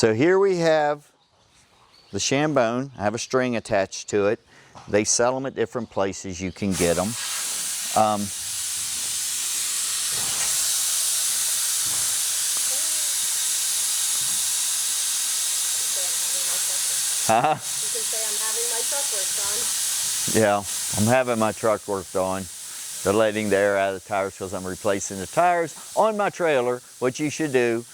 So here we have the Chambon. I have a string attached to it. They sell them at different places. You can get them. You can say I'm having my truck worked on. Yeah, I'm having my truck worked on. They're letting the air out of the tires because I'm replacing the tires on my trailer, which you should do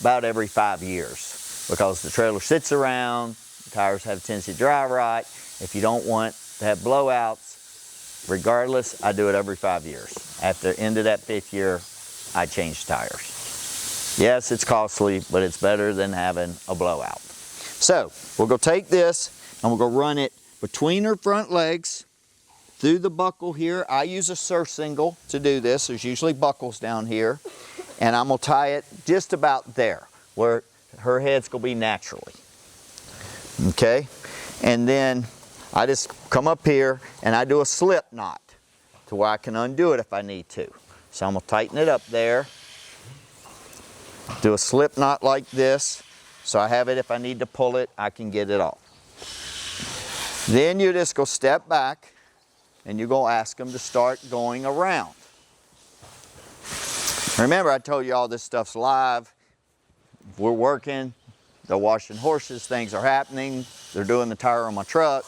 about every 5 years because the trailer sits around, the tires have a tendency to dry rot. If you don't want to have blowouts, regardless, I do it every 5 years. After the end of that 5th year, I change tires. Yes, it's costly, but it's better than having a blowout. So we'll go take this and we'll go run it between her front legs, through the buckle here. I use a surcingle to do this. There's usually buckles down here. And I'm gonna tie it just about there, where her head's gonna be naturally. Okay? And then I just come up here and I do a slip knot to where I can undo it if I need to. So I'm gonna tighten it up there. Do a slip knot like this. So I have it, if I need to pull it, I can get it off. Then you just go step back and you're going to ask them to start going around. Remember, I told you all this stuff's live. We're working, they're washing horses, things are happening. They're doing the tire on my truck,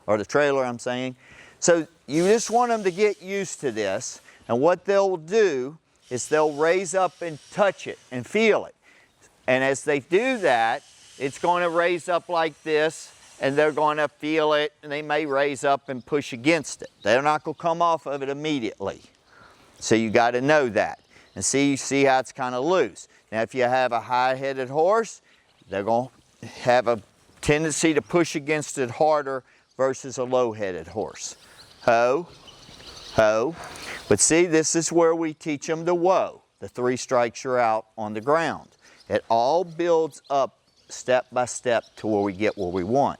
or the trailer, I'm saying. So you just want them to get used to this. And what they'll do is they'll raise up and touch it and feel it. And as they do that, it's going to raise up like this, and they're going to feel it, and they may raise up and push against it. They're not going to come off of it immediately. So you got to know that. And you see how it's kind of loose. Now if you have a high-headed horse, they're going to have a tendency to push against it harder versus a low-headed horse. Ho, ho. But see, this is where we teach them the whoa. The 3 strikes you're out on the ground. It all builds up step by step to where we get where we want.